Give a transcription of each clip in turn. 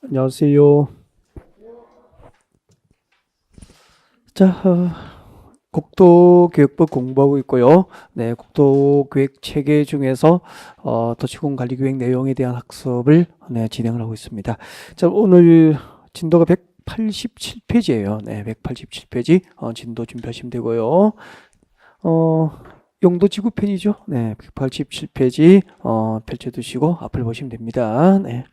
안녕하세요. 자, 국토교육법 공부하고 있고요. 네, 국토교육 체계 중에서 도시공 관리계획 내용에 대한 학습을 진행을 하고 있습니다. 자, 오늘 진도가 187페이지예요. 네, 187페이지 진도 준비하시면 되고요. 어, 용도지구편이죠. 네, 187페이지 펼쳐두시고 앞을 보시면 됩니다. 네.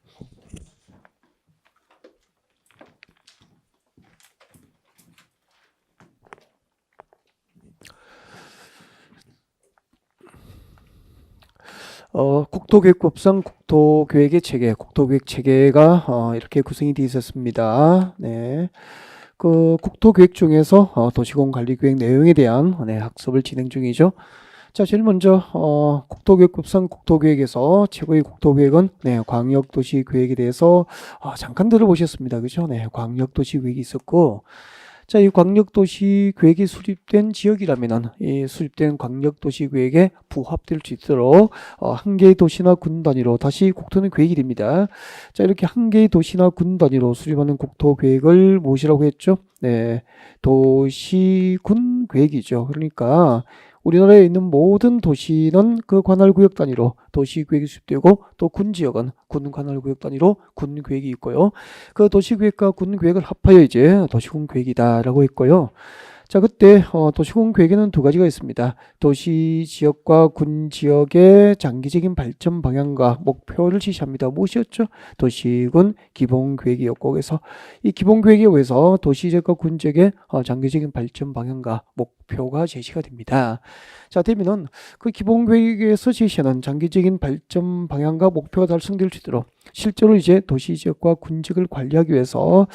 국토교육법상 국토교육의 체계, 국토교육 체계가 이렇게 구성이 되어 있었습니다. 네. 그 국토교육 중에서 도시공관리계획 내용에 대한 학습을 진행 중이죠. 자, 제일 먼저 국토교육법상 국토계획에서 최고의 국토계획은 광역도시계획에 대해서 잠깐 들어보셨습니다. 그죠? 네, 광역도시계획이 있었고, 자, 이 광역도시 계획이 수립된 지역이라면은 이 수립된 광역도시 계획에 부합될 수 있도록 한 개의 도시나 군 단위로 다시 국토는 계획이 됩니다. 자, 이렇게 한 개의 도시나 군 단위로 수립하는 국토 계획을 무엇이라고 했죠? 네, 도시군 계획이죠. 그러니까 우리나라에 있는 모든 도시는 그 관할구역 단위로 도시계획이 수립되고 또 군지역은 군 관할구역 단위로 군계획이 있고요. 그 도시계획과 군계획을 합하여 이제 도시군계획이다라고 했고요. 자, 그때 도시군계획에는 두 가지가 있습니다. 도시지역과 군지역의 장기적인 발전 방향과 목표를 지시합니다. 무엇이었죠? 도시군 기본계획이었고, 그래서 이 기본계획에 의해서 도시지역과 군지역의 장기적인 발전 방향과 목표가 제시가 됩니다. 자, 되면은 그 기본계획에서 제시하는 장기적인 발전 방향과 목표가 달성될 수 있도록 실제로 이제 도시지역과 군지역을 관리하기 위해서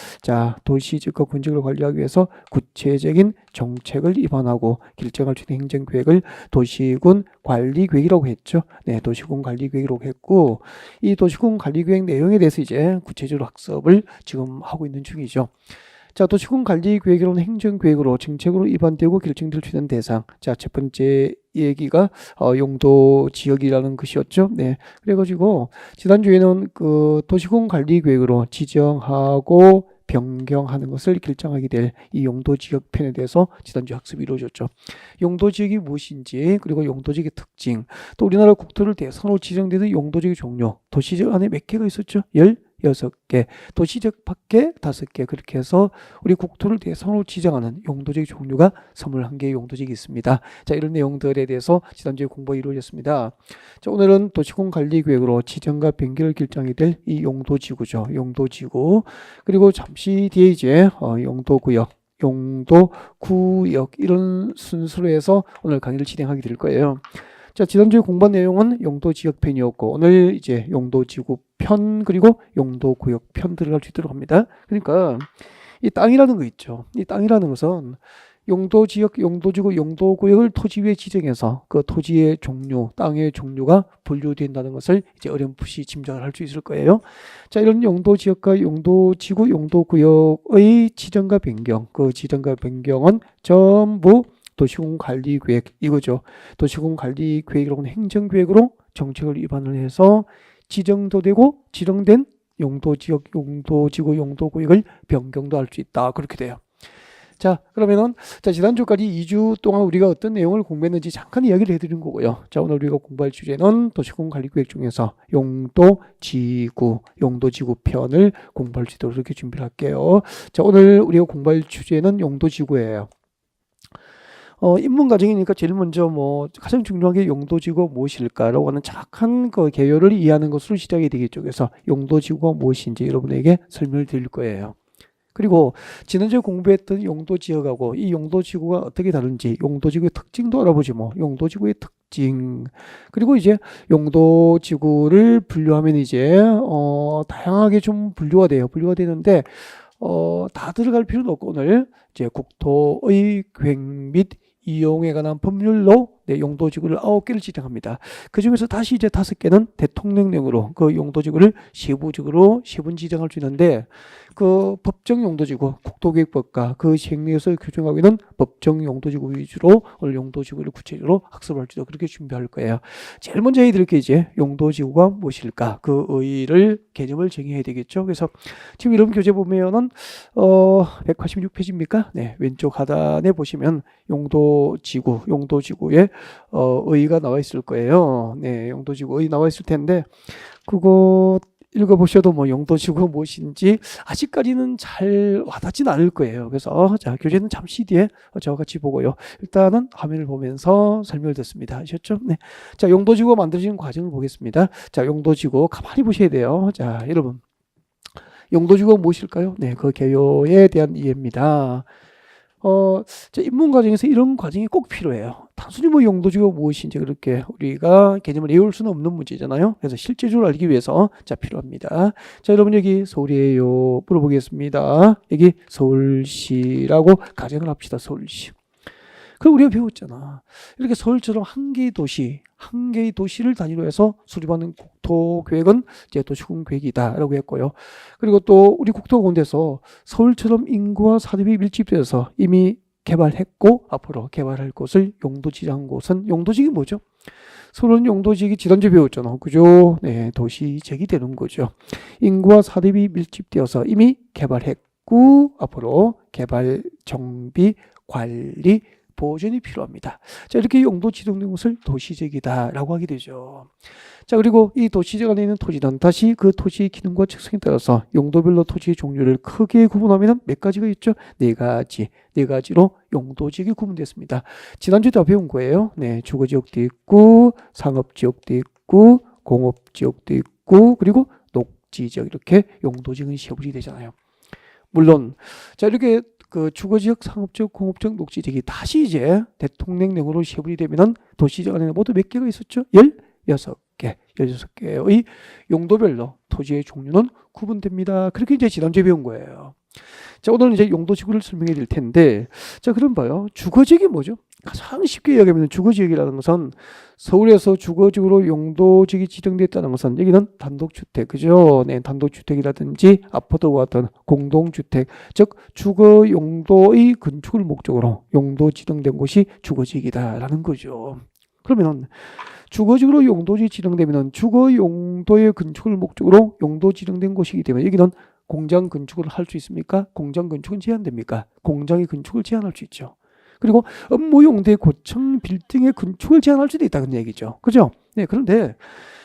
도시지역과 군지역을 관리하기 위해서 구체적인 정책을 입안하고 결정할 수 있는 행정계획을 도시군 관리계획이라고 했죠. 네, 도시군 관리계획이라고 했고, 이 도시군 관리계획 내용에 대해서 이제 구체적으로 학습을 지금 하고 있는 중이죠. 자, 도시군 관리 계획이로는 행정계획으로 정책으로 입안되고 결정될 수 있는 대상. 자, 첫 번째 얘기가 용도 지역이라는 것이었죠. 네. 그래가지고 지난주에는 그 도시군 관리 계획으로 지정하고 변경하는 것을 결정하게 될 이 용도 지역 편에 대해서 지난주 학습이 이루어졌죠. 용도 지역이 무엇인지, 그리고 용도 지역의 특징, 또 우리나라 국토를 대상으로 지정되는 용도 지역의 종류, 도시 지역 안에 몇 개가 있었죠? 16개, 도시적 밖에 5개, 그렇게 해서 우리 국토를 대상으로 지정하는 용도적 종류가 21개의 용도적이 있습니다. 자, 이런 내용들에 대해서 지난주에 공부가 이루어졌습니다. 자, 오늘은 도시군관리계획으로 지정과 변경을 결정이 될 이 용도지구죠. 용도지구. 그리고 잠시 뒤에 이제 용도구역, 용도구역 이런 순서로 해서 오늘 강의를 진행하게 될 거예요. 자, 지난주에 공부한 내용은 용도지역편이었고, 오늘 이제 용도지구편, 그리고 용도구역편 들어갈 수 있도록 합니다. 그러니까, 이 땅이라는 거 있죠. 이 땅이라는 것은 용도지역, 용도지구, 용도구역을 토지 위에 지정해서 그 토지의 종류, 땅의 종류가 분류된다는 것을 이제 어렴풋이 짐작을 할 수 있을 거예요. 자, 이런 용도지역과 용도지구, 용도구역의 지정과 변경, 그 지정과 변경은 전부 도시군관리계획 이거죠. 도시군관리계획이라고는 행정계획으로 정책을 위반을 해서 지정도 되고 지정된 용도지역, 용도지구, 용도구역을 변경도 할 수 있다. 그렇게 돼요. 자, 그러면은 지난주까지 2주 동안 우리가 어떤 내용을 공부했는지 잠깐 이야기를 해드린 거고요. 자, 오늘 우리가 공부할 주제는 도시군관리계획 중에서 용도지구 편을 공부할 수 있도록 이렇게 준비를 할게요. 자, 오늘 우리가 공부할 주제는 용도지구예요. 입문 과정이니까 제일 먼저 가장 중요한 게 용도지구가 무엇일까라고 하는 정확한 그 개요를 이해하는 것으로 시작이 되겠죠. 그래서 용도지구가 무엇인지 여러분에게 설명을 드릴 거예요. 그리고 지난주에 공부했던 용도지역하고 이 용도지구가 어떻게 다른지 용도지구의 특징도 알아보지 용도지구의 특징. 그리고 이제 용도지구를 분류하면 이제 다양하게 좀 분류가 돼요. 분류가 되는데 다 들어갈 필요는 없고 오늘 이제 국토의 계획 및 이용에 관한 법률로 네, 용도지구를 9개를 지정합니다. 그 중에서 다시 이제 5개는 대통령령으로 그 용도지구를 세부적으로 세분 지정할 수 있는데 그 법정 용도지구 국토계획법과 그 시행령에서 규정하고 있는 법정 용도지구 위주로 오늘 용도지구를 구체적으로 학습할 수도 그렇게 준비할 거예요. 제일 먼저 해야 될 게 이제 용도지구가 무엇일까 그 의의를 개념을 정의해야 되겠죠. 그래서 지금 이런 교재 보면은 186페이지입니까? 네, 왼쪽 하단에 보시면 용도지구의 의의가 나와 있을 거예요. 네, 용도지구 의의 나와 있을 텐데 그거 읽어보셔도 뭐 용도지구가 무엇인지 아직까지는 잘 와닿진 않을 거예요. 그래서 자 교재는 잠시 뒤에 저와 같이 보고요. 일단은 화면을 보면서 설명을 듣습니다. 아셨죠? 네. 자 용도지구가 만들어지는 과정을 보겠습니다. 자 용도지구 가만히 보셔야 돼요. 자 여러분 용도지구가 무엇일까요? 네, 그 개요에 대한 이해입니다. 입문 과정에서 이런 과정이 꼭 필요해요. 단순히 뭐 용도지구가 무엇인지 그렇게 우리가 개념을 외울 수는 없는 문제잖아요. 그래서 실제적으로 알기 위해서 자 필요합니다. 자 여러분 여기 서울이에요. 물어보겠습니다. 여기 서울시라고 가정을 합시다. 서울시. 그럼 우리가 배웠잖아. 이렇게 서울처럼 한 개의 도시를 단위로 해서 수립하는 국토계획은 이제 도시군계획이다라고 했고요. 그리고 또 우리 국토가운데서 서울처럼 인구와 사립이 밀집되어서 이미 개발했고 앞으로 개발할 곳을 용도지정한 곳은 용도지역이 뭐죠? 서울은 용도지역이 지난주에 배웠잖아. 그죠? 네, 도시지역이 되는 거죠. 인구와 사립이 밀집되어서 이미 개발했고 앞으로 개발, 정비, 관리, 보존이 필요합니다. 자, 이렇게 용도 지정된 곳을 도시지역이다라고 하게 되죠. 자, 그리고 이 도시지역 안에 있는 토지는 다시 그 토지의 기능과 특성에 따라서 용도별로 토지의 종류를 크게 구분하면 몇 가지가 있죠? 네 가지로 용도지역이 구분됐습니다. 지난주에 다 배운 거예요. 네, 주거지역도 있고, 상업지역도 있고, 공업지역도 있고, 그리고 녹지지역 이렇게 용도지역은 세분이 되잖아요. 물론, 자, 이렇게 그 주거지역, 상업지역, 공업지역, 녹지지역이 다시 이제 대통령령으로 세분이 되면은 도시지역 안에는 모두 몇 개가 있었죠? 16개의 용도별로 토지의 종류는 구분됩니다. 그렇게 이제 지난주에 배운 거예요. 자, 오늘은 이제 용도지구를 설명해 드릴 텐데, 자, 그럼 봐요. 주거지역이 뭐죠? 가장 쉽게 이야기하면 주거지역이라는 것은 서울에서 주거지구로 용도지역이 지정됐다는 것은 여기는 단독주택, 그죠? 네, 단독주택이라든지 아파트와 같은 공동주택, 즉 주거 용도의 건축을 목적으로 용도 지정된 곳이 주거지역이다라는 거죠. 그러면 주거지구로 용도지역이 지정되면 주거 용도의 건축을 목적으로 용도 지정된 곳이기 때문에 여기는 공장 건축을 할 수 있습니까? 공장 건축은 제한됩니까? 공장의 건축을 제한할 수 있죠. 그리고 업무 용도의 고층 빌딩의 건축을 제한할 수도 있다는 얘기죠. 그죠? 네, 그런데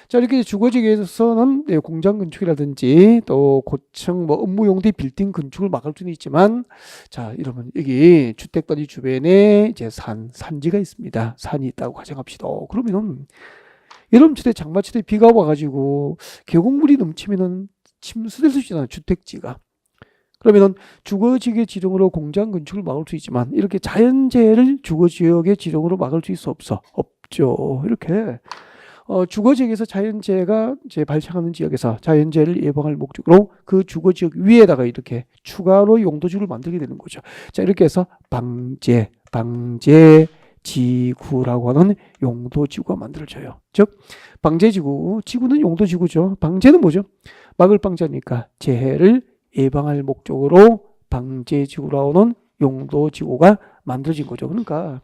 자 이렇게 주거지역에서는 네, 공장 건축이라든지 또 고층 뭐 업무 용도의 빌딩 건축을 막을 수는 있지만 자 여러분 여기 주택단지 주변에 이제 산지가 있습니다. 산이 있다고 가정합시다. 그러면은 여름철에 장마철에 비가 와가지고 계곡물이 넘치면은 침수될 수 있잖아요. 주택지가. 그러면은 주거지역의 지정으로 공장 건축을 막을 수 있지만 이렇게 자연재해를 주거지역의 지정으로 막을 수 없죠. 이렇게 주거지역에서 자연재해가 이제 발생하는 지역에서 자연재해를 예방할 목적으로 그 주거지역 위에다가 이렇게 추가로 용도지구를 만들게 되는 거죠. 자 이렇게 해서 방제 지구라고 하는 용도지구가 만들어져요. 즉 방제지구, 지구는 용도지구죠. 방제는 뭐죠? 막을 방자니까 재해를 예방할 목적으로 방제지구라고 하는 용도지구가 만들어진 거죠. 그러니까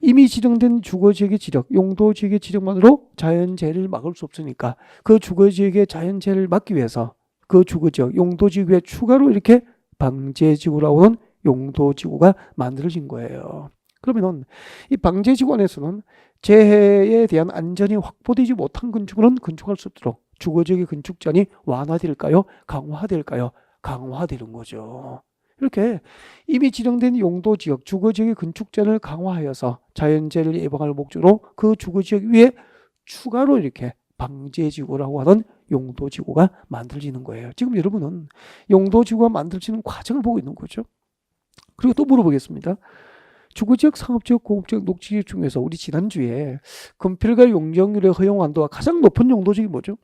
이미 지정된 주거지역의 지적, 용도지역의 지적만으로 자연재해를 막을 수 없으니까 그 주거지역의 자연재해를 막기 위해서 그 주거지역, 용도지역 위에 추가로 이렇게 방제지구라고 하는 용도지구가 만들어진 거예요. 그러면 이 방제지구 안에서는 재해에 대한 안전이 확보되지 못한 건축물은 건축할 수 없도록 주거지역의 건축 제한이 완화될까요? 강화될까요? 강화되는 거죠. 이렇게 이미 지정된 용도지역, 주거지역의 건축 제한을 강화하여서 자연재해를 예방할 목적으로 그 주거지역 위에 추가로 이렇게 방제지구라고 하는 용도지구가 만들어지는 거예요. 지금 여러분은 용도지구가 만들어지는 과정을 보고 있는 거죠. 그리고 또 물어보겠습니다. 주거지역, 상업지역, 공업지역, 녹지지역 중에서 우리 지난주에 건폐율과 용적률의 허용 한도가 가장 높은 용도지역이 뭐죠?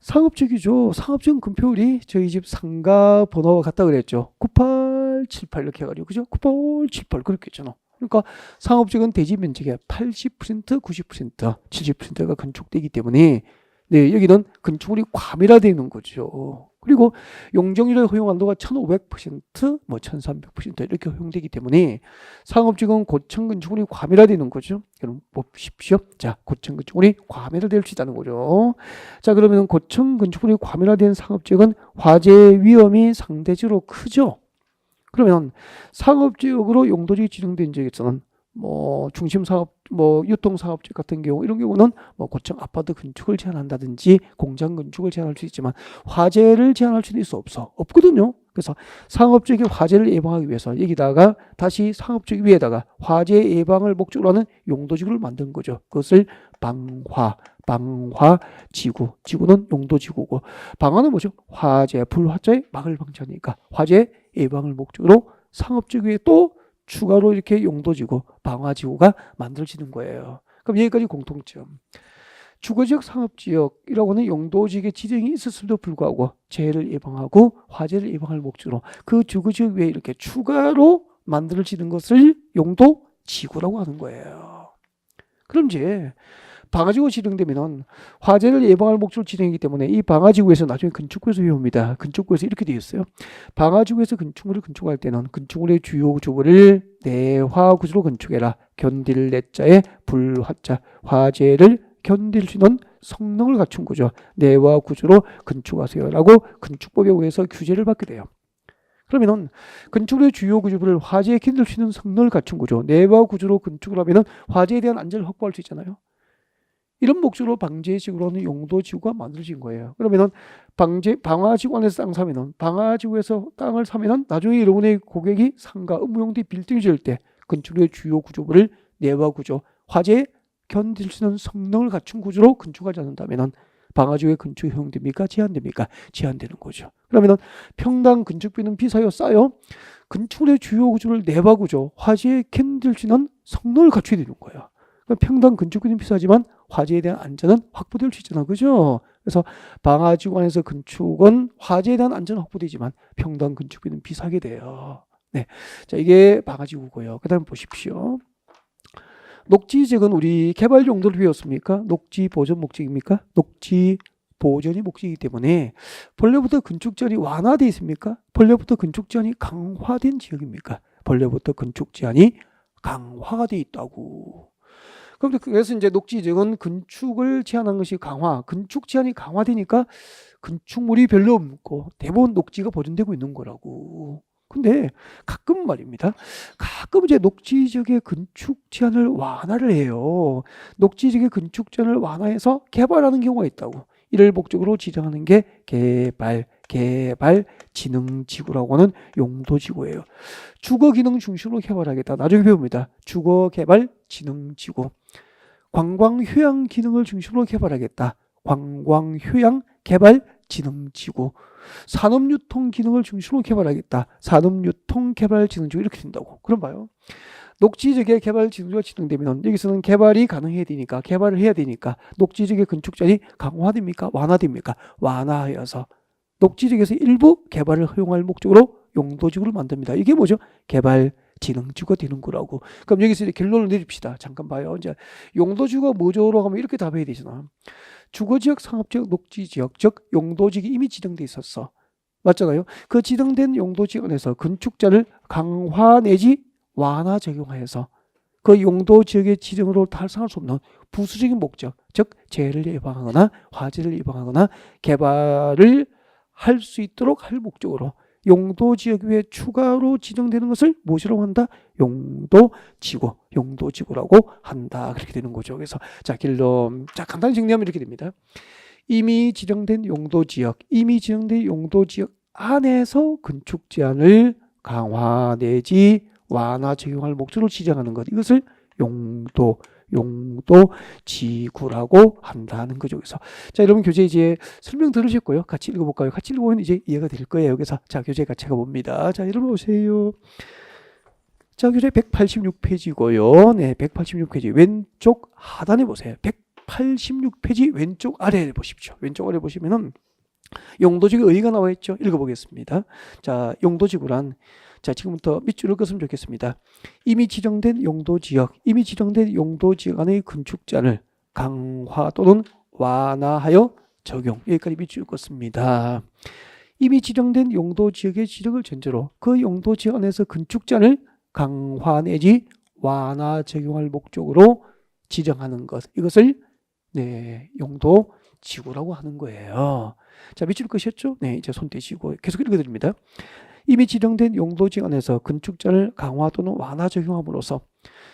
상업지역이죠. 상업지역 건폐율이 저희 집 상가 번호가 같다 그랬죠. 9878 이렇게 해가지고 그죠? 9878 그렇게 했잖아. 그러니까 상업지역은 대지 면적의 80%, 90%, 70%가 건축되기 때문에 네, 여기는 건축물이 과밀화되는 거죠. 그리고 용적률의 허용 한도가 1,500%, 뭐 1,300% 이렇게 허용되기 때문에 상업지역은 고층 건축물이 과밀화되는 거죠. 그럼 보십시오. 자, 고층 건축물이 과밀화될 수 있다는 거죠. 자, 그러면 고층 건축물이 과밀화된 상업지역은 화재 위험이 상대적으로 크죠. 그러면 상업지역으로 용도지역이 지정된 지역에서는 뭐 중심사업, 뭐 유통사업지역 같은 경우 이런 경우는 뭐 고층 아파트 건축을 제한한다든지 공장 건축을 제한할 수 있지만 화재를 제한할 수는 있어 없거든요. 그래서 상업지역의 화재를 예방하기 위해서 여기다가 다시 상업지역 위에다가 화재 예방을 목적으로 하는 용도지구를 만든 거죠. 그것을 방화지구, 지구는 용도지구고 방화는 뭐죠? 화재, 불화재 막을 방지하니까 화재 예방을 목적으로 상업지역 위에 또 추가로 이렇게 용도지구, 방화지구가 만들어지는 거예요. 그럼 여기까지 공통점. 주거지역, 상업지역이라고 하는 용도지역의 지정이 있었음에도 불구하고 재해를 예방하고 화재를 예방할 목적으로 그 주거지역 외에 이렇게 추가로 만들어지는 것을 용도지구라고 하는 거예요. 그럼 이제 방화지구 지정되면 화재를 예방할 목적으로 지정이기 때문에 이 방화지구에서 나중에 건축구에서 배웁니다. 건축구에서 이렇게 되어 있어요. 방화지구에서 건축물을 건축할 때는 건축물의 주요 구조물을 내화구조로 건축해라. 견딜 내자에 불화자, 화재를 견딜 수 있는 성능을 갖춘 구조, 내화구조로 건축하세요라고 건축법에 의해서 규제를 받게 돼요. 그러면은 건축물의 주요 구조물을 화재에 견딜 수 있는 성능을 갖춘 구조, 내화구조로 건축을 하면은 화재에 대한 안전을 확보할 수 있잖아요. 이런 목적으로 방제지구로 하는 용도지구가 만들어진 거예요. 그러면은 방화지구 안에서 땅 사면은 방화지구에서 땅을 사면은 나중에 여러분의 고객이 상가, 업무용지 빌딩을 지을 때 건축의 주요 구조물을 내화구조, 화재에 견딜 수 있는 성능을 갖춘 구조로 건축하지 않는다면은 방화지구의 건축이 허용됩니까? 제한됩니까? 제한되는 거죠. 그러면은 평당 건축비는 비싸요? 싸요? 건축물의 주요 구조를 내화구조, 화재에 견딜 수 있는 성능을 갖춰야 되는 거예요. 평당 건축비는 비싸지만 화재에 대한 안전은 확보될 수 있잖아. 그죠? 그래서 방화지구 안에서 건축은 화재에 대한 안전은 확보되지만 평당 건축비는 비싸게 돼요. 네. 자, 이게 방화지구고요. 그 다음 보십시오. 녹지지역은 우리 개발 용도를 배웠습니까? 녹지 보존 목적입니까? 녹지 보존이 목적이기 때문에 본래부터 건축 제한이 완화되어 있습니까? 본래부터 건축 제한이 강화된 지역입니까? 본래부터 건축 제한이 강화가 되어 있다고. 그래서 이제 녹지지역은 건축을 제한한 것이 건축 제한이 강화되니까 건축물이 별로 없고 대부분 녹지가 보존되고 있는 거라고. 근데 가끔 말입니다. 가끔 이제 녹지지역의 건축 제한을 완화를 해요. 녹지지역의 건축 제한을 완화해서 개발하는 경우가 있다고. 이를 목적으로 지정하는 게 개발진흥지구라고 하는 용도지구예요. 주거기능 중심으로 개발하겠다. 나중에 배웁니다. 주거개발진흥지구. 관광휴양 기능을 중심으로 개발하겠다. 관광휴양개발진흥지구. 산업유통 기능을 중심으로 개발하겠다. 산업유통개발진흥지구 이렇게 된다고. 그럼 봐요. 녹지지역의 개발진흥지구가 지정되면 여기서는 개발이 가능해야 되니까 개발을 해야 되니까 녹지지역의 건축제한이 강화됩니까? 완화됩니까? 완화하여서 녹지지역에서 일부 개발을 허용할 목적으로 용도지구를 만듭니다. 이게 뭐죠? 개발진흥지구가 되는 거라고. 그럼 여기서 이제 결론을 내립시다. 잠깐 봐요. 이제 용도지구가 뭐죠로 하면 이렇게 답해야 되잖아. 주거지역, 상업지역, 녹지지역, 즉 용도지역이 이미 지정돼 있었어. 맞잖아요. 그 지정된 용도지역 안에서 건축자를 강화 내지 완화 적용하여서 그 용도지역의 지정으로 달성할 수 없는 부수적인 목적, 즉 재해를 예방하거나 화재를 예방하거나 개발을 할 수 있도록 할 목적으로 용도지역 외에 추가로 지정되는 것을 무엇이라고 한다? 용도지구라고 한다. 그렇게 되는 거죠. 그래서 자, 결론. 자, 간단히 정리하면 이렇게 됩니다. 이미 지정된 용도지역 안에서 건축 제한을 강화 내지 완화 적용할 목적으로 지정하는 것. 이것을 용도지구라고 한다는 거죠. 그래서 자, 여러분 교재 이제 설명 들으셨고요. 같이 읽어볼까요? 같이 읽어보면 이제 이해가 될 거예요. 그래서 자, 교재 같이 가봅니다. 자, 여러분 오세요. 자, 교재 186페이지고요. 네, 186페이지 왼쪽 하단에 보세요. 186페이지 왼쪽 아래에 보십시오. 왼쪽 아래 보시면은 용도지구 의의가 나와 있죠. 읽어보겠습니다. 자, 용도지구란 자, 지금부터 밑줄을 그었으면 좋겠습니다. 이미 지정된 용도 지역 안의 건축자를 강화 또는 완화하여 적용. 여기까지 밑줄 긋습니다. 이미 지정된 용도 지역의 지정을 전제로 그 용도 지역 안에서 건축자를 강화 내지 완화 적용할 목적으로 지정하는 것. 이것을 용도 지구라고 하는 거예요. 자, 밑줄 끄셨죠? 네, 이제 손 떼시고 계속 읽어드립니다. 이미 지정된 용도 지역 안에서 건축자를 강화 또는 완화 적용함으로써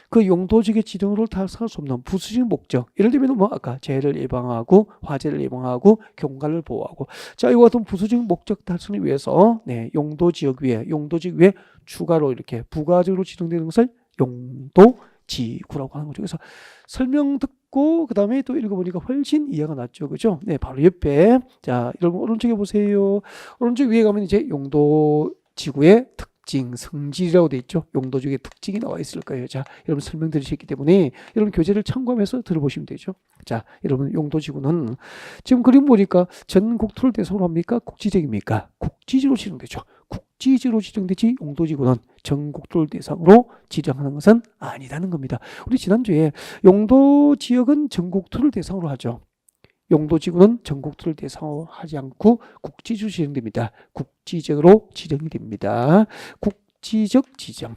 그 용도 지역의 지정으로 달성할 수 없는 부수적 목적, 예를 들면 뭐 아까 재해를 예방하고 화재를 예방하고 경관을 보호하고, 자, 이와 같은 부수적 목적 달성을 위해서 용도 지역 위에 추가로 이렇게 부가적으로 지정되는 것을 용도 지구라고 하는 거죠. 그래서 설명 듣고 그 다음에 또 읽어보니까 훨씬 이해가 났죠, 그죠? 네, 바로 옆에, 자, 여러분 오른쪽에 보세요. 오른쪽 위에 가면 이제 용도 지구의 특징, 성질이라고 돼 있죠. 용도 지구의 특징이 나와 있을 거예요. 자, 여러분 설명 들으셨기 때문에 여러분 교재를 참고하면서 들어보시면 되죠. 자, 여러분 용도 지구는 지금 그림 보니까 전국토를 대상으로 합니까? 국지적입니까? 국지적으로 지정되죠. 국지적으로 지정되지 용도 지구는 전국토를 대상으로 지정하는 것은 아니라는 겁니다. 우리 지난주에 용도 지역은 전국토를 대상으로 하죠. 용도 지구는 전국토를 대상으로 하지 않고 국지적으로 지정됩니다. 국지적으로 지정이 됩니다. 국지적 지정.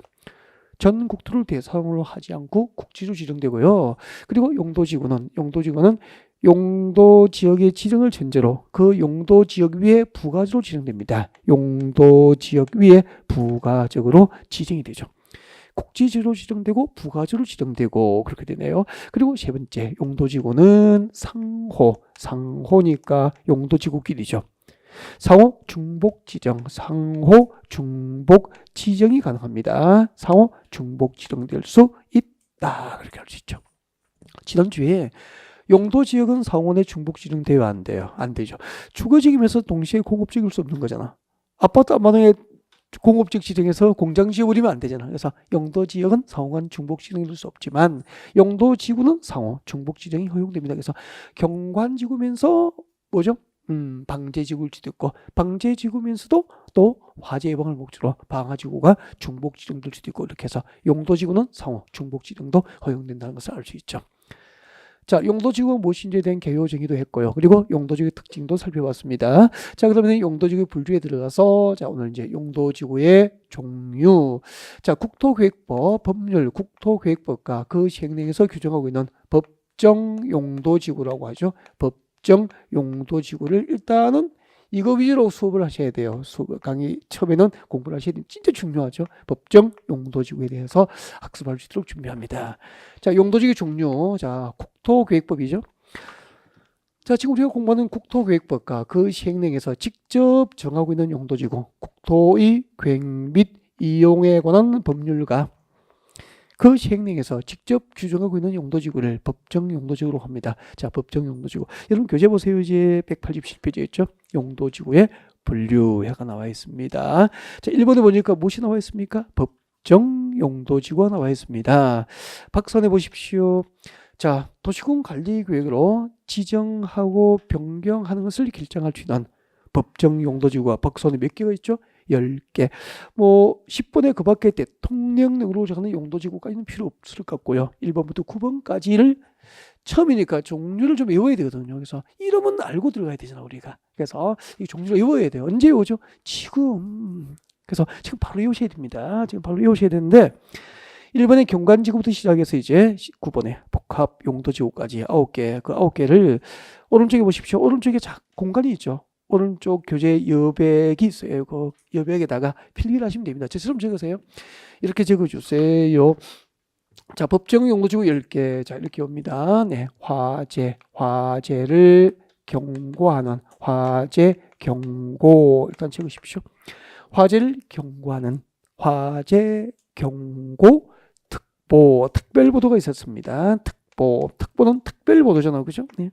전국토를 대상으로 하지 않고 국지적으로 지정되고요. 그리고 용도 지구는 용도 지역의 지정을 전제로 그 용도 지역 위에 부가적으로 지정됩니다. 용도 지역 위에 부가적으로 지정이 되죠. 국지적으로 지정되고 부가적으로 지정되고 그렇게 되네요. 그리고 세 번째, 용도지구는 상호니까 용도지구끼리죠. 상호 중복 지정, 상호 중복 지정이 가능합니다. 상호 중복 지정될 수 있다, 그렇게 할 수 있죠. 지난주에 용도 지역은 상호 내 중복 지정돼야 안 돼요? 안 되죠. 주거지역이면서 동시에 공업지역일 수 없는 거잖아. 아파트 안마당에 공업지역 지정해서 공장 지어버리면 안 되잖아. 그래서 용도 지역은 상호 간 중복 지정이 될 수 없지만 용도 지구는 상호 중복 지정이 허용됩니다. 그래서 경관지구면서 뭐죠? 방제지구일 수도 있고, 방제지구면서도 또 화재 예방을 목적으로 방화지구가 중복 지정될 수도 있고, 이렇게 해서 용도지구는 상호 중복 지정도 허용된다는 것을 알 수 있죠. 자, 용도지구가 무엇인지에 대한 개요 정의도 했고요. 그리고 용도지구의 특징도 살펴봤습니다. 자, 그러면 용도지구 분류에 들어가서, 자, 오늘 이제 용도지구의 종류. 자, 국토계획법, 법률, 국토계획법과 그 시행령에서 규정하고 있는 법정 용도지구라고 하죠. 법정 용도지구를 일단은 이거 위주로 수업을 하셔야 돼요. 수업 강의 처음에는 공부를 하셔야 돼요. 진짜 중요하죠. 법정 용도지구에 대해서 학습할 수 있도록 준비합니다. 자, 용도지구 종류. 자, 국토계획법이죠. 자, 지금 우리가 공부하는 국토계획법과 그 시행령에서 직접 정하고 있는 용도지구, 국토의 계획 및 이용에 관한 법률과 그 시행령에서 직접 규정하고 있는 용도지구를 법정 용도지구로 합니다. 자, 법정 용도지구. 여러분 교재 보세요. 이제 187페이지에 있죠. 용도지구의 분류회가 나와 있습니다. 자, 1번에 보니까 무엇이 나와 있습니까? 법정 용도지구가 나와 있습니다. 박선해 보십시오. 자, 도시군 관리 계획으로 지정하고 변경하는 것을 결정할 수 있는 법정 용도지구가 박선에 몇 개가 있죠? 10개. 뭐 10번에 그 밖에 대통령령으로 정하는 용도지구까지는 필요 없을 것 같고요. 1번부터 9번까지를 처음이니까 종류를 좀 외워야 되거든요. 그래서 이름은 알고 들어가야 되잖아, 우리가. 그래서 이 종류를 외워야 돼요. 언제 외우죠? 지금. 그래서 지금 바로 외우셔야 됩니다. 지금 바로 외우셔야 되는데 1번에 경관지구부터 시작해서 이제 9번에 복합 용도지구까지 9개. 그 9개를 오른쪽에 보십시오. 오른쪽에 공간이 있죠. 오른쪽 교재 여백이 있어요. 그 여백에다가 필기를 하시면 됩니다. 저처럼 적으세요. 이렇게 적어주세요. 자, 법정 용도지구 10개. 자, 이렇게 옵니다. 네, 화재를 경고하는, 화재 경고. 일단 적으십시오. 화재를 경고하는, 화재 경고 특보, 특별보도가 있었습니다. 특보는 특별보도잖아요. 그죠? 네.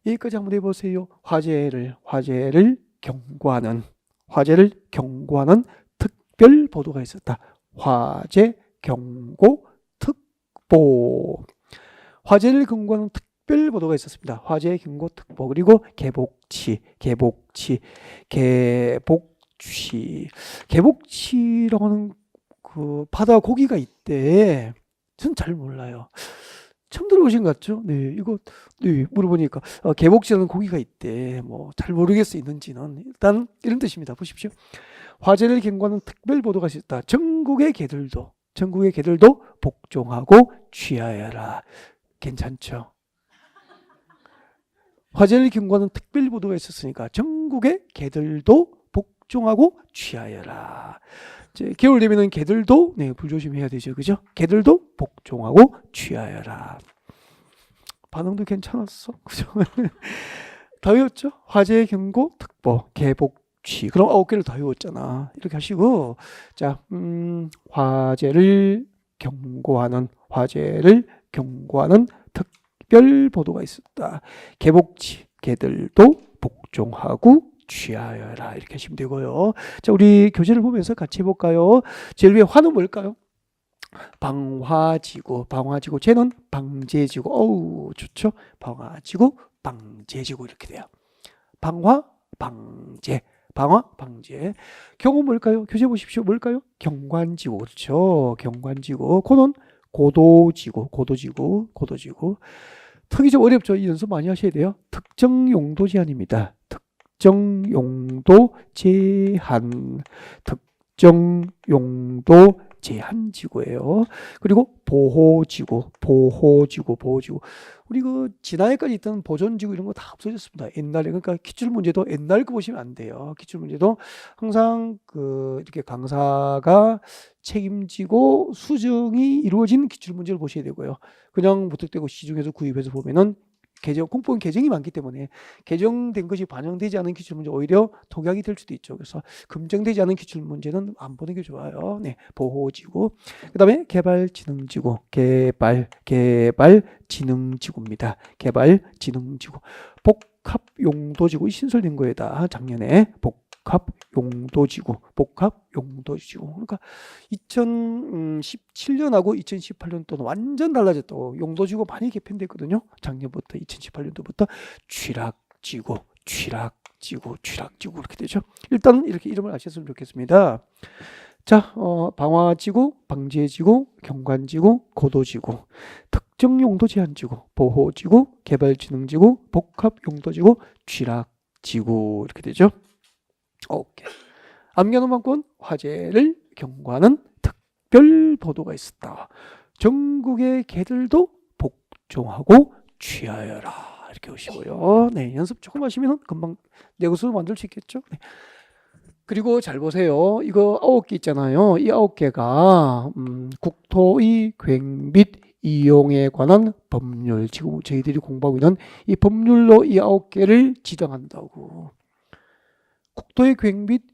여기까지 한번 해보세요. 화재를 경고하는 특별 보도가 있었다. 화재 경고 특보. 화재를 경고하는 특별 보도가 있었습니다. 화재 경고 특보. 그리고 개복치 취. 개복치라고 하는 그 바다 고기가 있대. 전 잘 몰라요. 처음 들어보신 것 같죠? 네, 이거 네, 물어보니까 개복치라는 고기가 있대. 뭐 잘 모르겠어 있는지는 일단 이런 뜻입니다. 보십시오. 화재를 경고하는 특별 보도가 있었다. 전국의 개들도 복종하고 취하여라. 괜찮죠? 화재를 경고하는 특별 보도가 있었으니까 전국의 개들도 복종하고 취하여라. 이제 겨울 되면은 개들도 네, 불조심해야 되죠. 그죠? 개들도 복종하고 취하여라. 반응도 괜찮았어. 그죠? 다 외웠죠? 화재 경고 특보 개복취. 그럼 9개를 다 외웠잖아. 이렇게 하시고 자, 화재를 경고하는 특별 보도가 있었다. 개복치 개들도 복종하고 취하여라. 이렇게 하시면 되고요. 자, 우리 교재를 보면서 같이 해볼까요? 제일 위에 화는 뭘까요? 방화지구. 쟤는 방제지구. 어우, 좋죠? 방화지구, 방제지구 이렇게 돼요. 방화, 방제. 경우 뭘까요? 교재 보십시오. 뭘까요? 경관지구. 그렇죠? 경관지구. 코는 고도지구. 특이 좀 어렵죠? 이 연습 많이 하셔야 돼요. 특정 용도 제한입니다. 특정 용도 제한지구예요. 그리고 보호지구. 우리 그 지난해까지 있던 보존지구 이런 거 다 없어졌습니다. 옛날에 그러니까 기출 문제도 옛날 거 보시면 안 돼요. 기출 문제도 항상 그 이렇게 강사가 책임지고 수정이 이루어진 기출 문제를 보셔야 되고요. 그냥 무턱대고 시중에서 구입해서 보면은 공법은 개정이 많기 때문에 개정된 것이 반영되지 않은 기출 문제 오히려 독약이 될 수도 있죠. 그래서 검증되지 않은 기출 문제는 안 보는 게 좋아요. 네, 보호지구. 그다음에 개발지능지구입니다. 개발지능지구. 복합용도지구 신설된 거에다 작년에 복합용도지구. 그러니까 2017년하고 2018년도는 완전 달라졌다고. 용도지구 많이 개편됐거든요. 작년부터 2018년도부터 취락지구 이렇게 되죠. 일단 이렇게 이름을 아셨으면 좋겠습니다. 자, 방화지구, 방제지구, 경관지구, 고도지구, 특정용도 제한지구, 보호지구, 개발지능지구, 복합용도지구, 취락지구 이렇게 되죠. 오케이. 암기하는 화재를 경고하는 특별 보도가 있었다. 전국의 개들도 복종하고 취하여라. 이렇게 오시고요. 네, 연습 조금 하시면 금방 내구수 만들 수 있겠죠. 네. 그리고 잘 보세요. 이거 9개 있잖아요. 이 9개가 국토의 괭 및 이용에 관한 법률. 지금 저희들이 공부하고 있는 이 법률로 이 9개를 지정한다고. 국토의 괭 및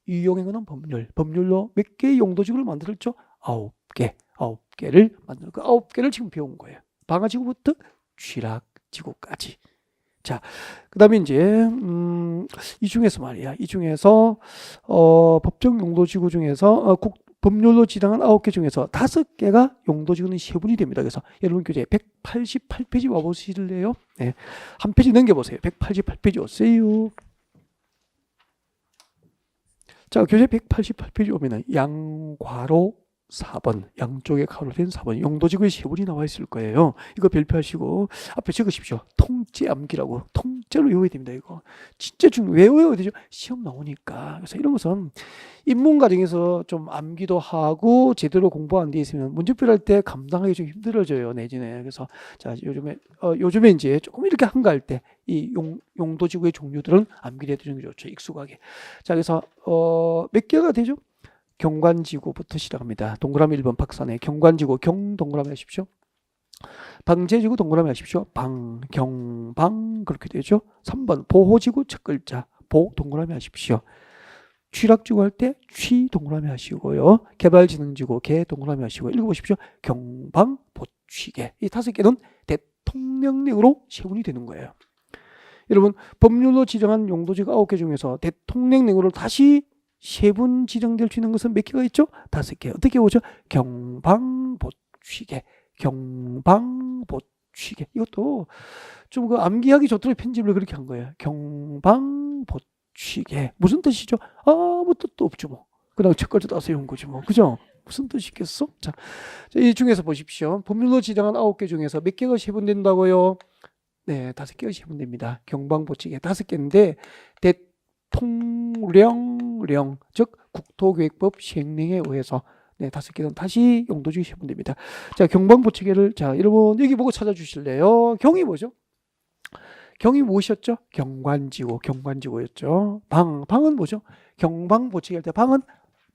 이용에 관한 법률로 몇 개의 용도지구를 만들었죠? 9개를 만들고 그 9개를 지금 배운 거예요. 방화지구부터 취락지구까지. 자, 그 다음에 이제 이 중에서 법정 용도지구 중에서 법률로 지정한 9개 중에서 5개가 용도지구는 세분이 됩니다. 그래서 여러분 교재 188페이지 와보실래요? 네, 한 페이지 넘겨보세요. 188페이지 오세요. 자, 교재 188페이지 오면은 양괄호 4번, 양쪽에 가로 된 4번, 용도지구의 세분이 나와 있을 거예요. 이거 별표하시고 앞에 적으십시오. 통째 암기라고. 통째로 외워야 됩니다. 이거 진짜 외워야 되죠. 시험 나오니까. 그래서 이런 것은 입문 과정에서 좀 암기도 하고 제대로 공부 안 돼 있으면 문제풀이 할 때 감당하기 좀 힘들어져요. 내지는. 그래서 자, 요즘에 이제 조금 이렇게 한가할 때 이 용도지구의 종류들은 암기를 해두는 게 좋죠. 익숙하게. 자, 그래서 몇 개가 되죠? 경관지구부터 시작합니다. 동그라미 1번 박산에 경관지구 동그라미 하십시오. 방제지구 동그라미 하십시오. 경방 그렇게 되죠. 3번 보호지구 첫 글자 동그라미 하십시오. 취락지구 할 때 취 동그라미 하시고요. 개발지능지구 동그라미 하시고 읽어보십시오. 경방보취개. 이 5개는 대통령령으로 세분이 되는 거예요. 여러분 법률로 지정한 용도지구 9개 중에서 대통령령으로 다시 세분 지정될 수 있는 것은 몇 개가 있죠? 5개. 어떻게 오죠? 경방보취개. 이것도 좀 그 암기하기 좋도록 편집을 그렇게 한 거예요. 경방보취개. 보충계. 무슨 뜻이죠? 아무 뜻도 없죠, 뭐. 그냥 책까지 따서 외운 거지, 뭐. 그죠? 무슨 뜻이겠어? 자, 이 중에서 보십시오. 법률로 지정한 9개 중에서 몇 개가 세분된다고요? 네, 5개가 세분됩니다. 경방보충계 5개인데, 대통령령, 즉, 국토계획법 시행령에 의해서 네, 5개는 다시 용도지구 세분됩니다. 자, 경방보충계를, 자, 여러분, 여기 보고 찾아주실래요? 경이 뭐죠? 경이 무엇이었죠? 경관지구였죠. 방은 뭐죠? 경방보충계 할 때 방은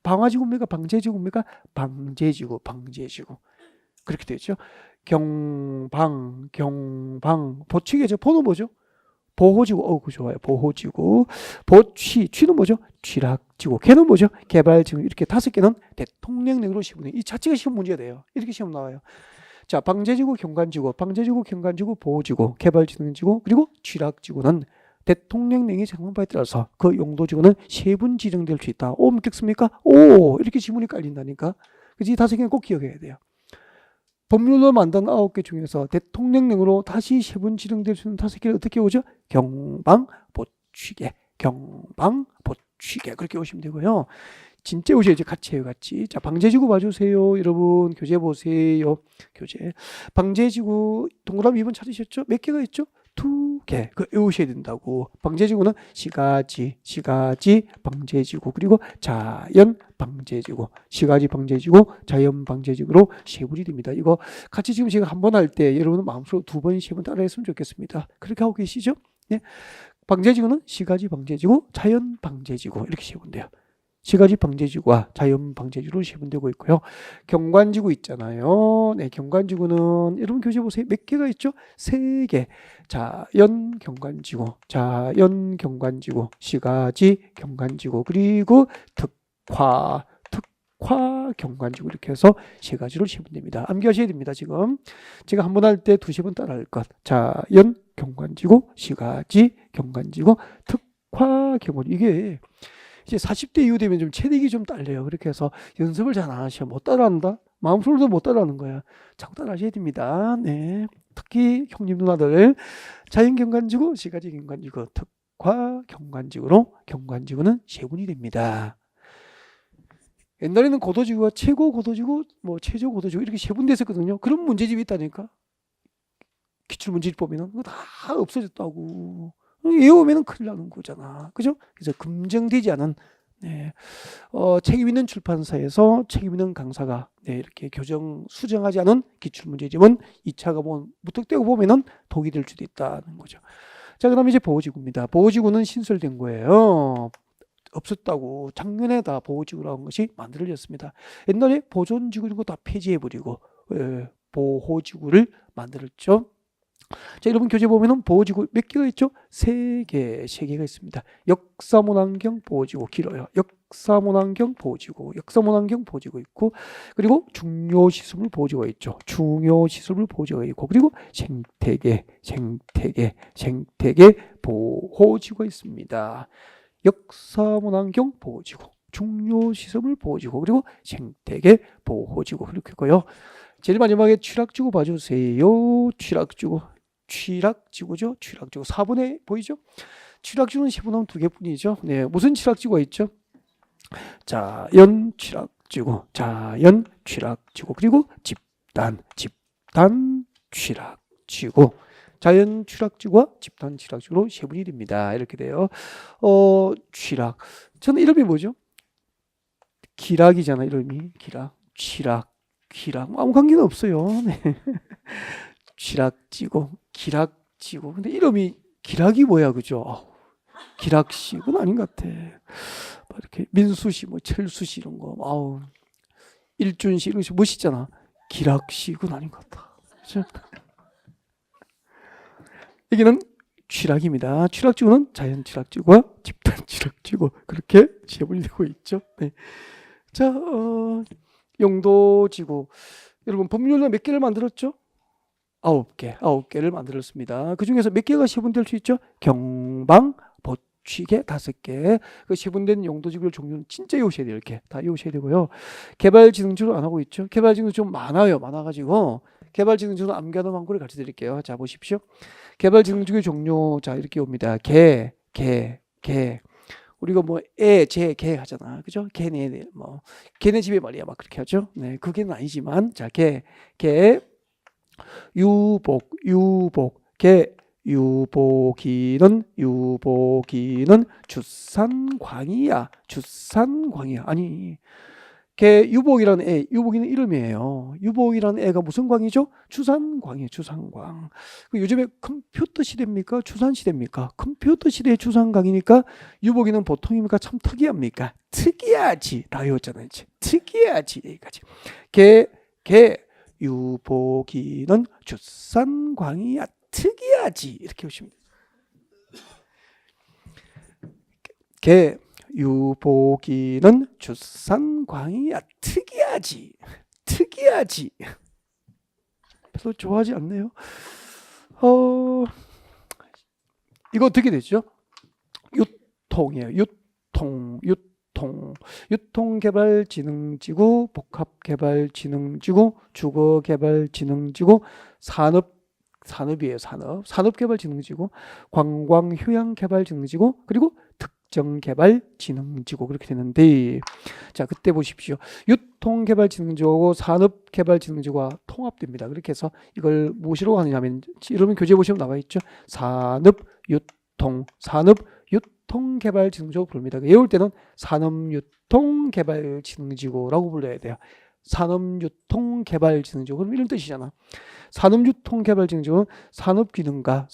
방화지구입니까? 방제지구입니까? 방제지구. 그렇게 되죠. 경방, 보충계죠. 보는 뭐죠? 보호지구. 그 좋아요. 보호지구. 취는 뭐죠? 취락지구. 개는 뭐죠? 개발지구. 이렇게 5개는 대통령령으로 시험을 이 자체가 시험 문제가 돼요. 이렇게 시험 나와요. 자, 방제지구, 경관지구, 보호지구, 개발지능지구, 그리고 취락지구는 대통령령이 정한 바에 따라서 그 용도지구는 세분 지정될 수 있다. 믿겠습니까? 이렇게 지문이 깔린다니까. 그래서 이 5개는 꼭 기억해야 돼요. 법률로 만든 9개 중에서 대통령령으로 다시 세분 지정될 수 있는 5개를 어떻게 오죠? 경방보충계. 그렇게 오시면 되고요. 진짜 오셔야지. 같이 해요, 같이. 자, 방제지구 봐주세요. 여러분, 교재 보세요. 교재. 방제지구, 동그라미 2번 찾으셨죠? 몇 개가 있죠? 2개. 그거 외우셔야 된다고. 방제지구는 시가지 방제지구, 그리고 자연 방제지구, 시가지 방제지구, 자연 방제지구로 세분이 됩니다. 이거 같이 지금 제가 한 번 할 때 여러분은 마음속으로 2번, 3번 따라 했으면 좋겠습니다. 그렇게 하고 계시죠? 네. 방제지구는 시가지 방제지구, 자연 방제지구, 이렇게 세분돼요. 시가지 방제지구와 자연 방제지구로 세분되고 있고요. 경관지구 있잖아요. 네, 경관지구는 여러분 교재 보세요. 몇 개가 있죠? 3개. 자연 경관지구, 시가지 경관지구, 그리고 특화 경관지구, 이렇게 해서 3가지로 세분됩니다. 암기하셔야 됩니다. 지금 제가 한 번 할 때 2-3번 따라 할 것. 자연 경관지구, 시가지 경관지구, 특화 경관지구. 이게 이제 40대 이후 되면 좀 체력이 좀 딸려요. 그렇게 해서 연습을 잘 안 하셔. 못 따라한다? 마음속으로도 못 따라하는 거야. 자꾸 따라하셔야 됩니다. 네. 특히 형님 누나들 자연 경관지구, 시가지 경관지구, 특화 경관지구로 경관지구는 세분이 됩니다. 옛날에는 고도지구가 최고 고도지구, 뭐 최저 고도지구 이렇게 세분됐었거든요. 그런 문제집이 있다니까. 기출문제집 보면은 그거 다 없어졌다고. 외우면은 큰일 나는 거잖아. 그죠? 그래서 검증되지 않은, 네, 책임 있는 출판사에서 책임 있는 강사가, 네, 이렇게 수정하지 않은 기출문제집은 2차 과목 무턱대고 보면은 독이 될 수도 있다는 거죠. 자, 그다음에 이제 보호지구입니다. 보호지구는 신설된 거예요. 없었다고. 작년에 다 보호지구라는 것이 만들어졌습니다. 옛날에 보존지구 이런 거 다 폐지해버리고, 보호지구를 만들었죠. 자, 여러분 교재 보면은 보호지구 몇 개가 있죠? 3개가 있습니다. 역사문환경 보호지구, 길어요. 역사문환경 보호지구 있고, 그리고 중요시설물 보호지구가 있죠. 중요시설물 보호지구가 있고, 그리고 생태계 보호지구가 있습니다. 역사문환경 보호지구, 중요시설물 보호지구, 그리고 생태계 보호지구, 그렇게 있고요. 제일 마지막에 취락지구 봐주세요. 취락지구죠. 취락지구 4번에 보이죠? 취락지구는 세분하면 2개뿐이죠. 네, 무슨 취락지구가 있죠? 자연 취락지구, 그리고 집단 취락지구, 자연 취락지구와 집단 취락지구로 세분이 됩니다. 이렇게 돼요. 취락, 저는 이름이 뭐죠? 기락이잖아. 이름이 취락, 아무 관계는 없어요. 네. 취락지구, 기락지구. 근데 이름이 기락이 뭐야, 그죠? 기락시, 그건 아닌 것 같아. 이렇게 민수시, 뭐 철수시 이런 거, 일준시 이런 거 멋있잖아. 기락시, 그건 아닌 것 같아. 그죠? 여기는 취락입니다. 취락지구는 자연 취락지구와 집단 취락지구, 그렇게 지역이 되고 있죠. 네. 자, 용도지구. 여러분 법률로 몇 개를 만들었죠? 9개를 만들었습니다. 그 중에서 몇 개가 세분될 수 있죠? 경방보충계 5개. 그 세분된 용도지구의 종류는 진짜 외우셔야 돼요. 이렇게 다 외우셔야 되고요. 개발지능지구 안 하고 있죠? 개발지능 좀 많아가지고 개발지능지구는 암기하는 방법을 가르쳐 드릴게요. 자, 보십시오. 개발지능지구의 종류, 자, 이렇게 옵니다. 우리가 뭐 제, 개 하잖아. 그죠? 걔네 뭐 걔네 집에 말이야. 막 그렇게 하죠. 네, 그게는 아니지만 자, 개 유복 개 유복이는 주산광이야. 아니 개 유복이라는 애, 유복이는 이름이에요. 유복이라는 애가 무슨 광이죠? 주산광이에요. 주산광. 요즘에 컴퓨터 시대입니까? 주산 시대입니까? 컴퓨터 시대의 주산광이니까 유복이는 보통입니까? 참 특이합니까? 특이하지. 다 외웠잖아요. 이제. 특이하지. 여기까지. 개 유복이는 주산광이야. 특이하지. 이렇게 보시면 돼요. 개 유복이는 주산광이야. 특이하지. 별로 좋아하지 않네요. 이거 어떻게 되죠? 유통이에요. 유통개발진흥지구, 복합개발진흥지구, 주거개발진흥지구, 산업이에요. 산업개발진흥지구, 관광휴양개발진흥지구, 그리고 특정개발진흥지구 그렇게 되는데, 자, 그때 보십시오. 유통개발진흥지구하고 산업개발진흥지구가 통합됩니다. 그렇게 해서 이걸 무엇이라고 하느냐면, 여러분 교재 보시면 나와 있죠. 산업유통개발진흥지구 부릅니다. 외울 때는 산업유통개발진흥지구라고 불러야 돼요. 산업유통개발진흥지구. 그럼 이런 뜻이잖아. 산업유통개발진흥지구는 산업기능과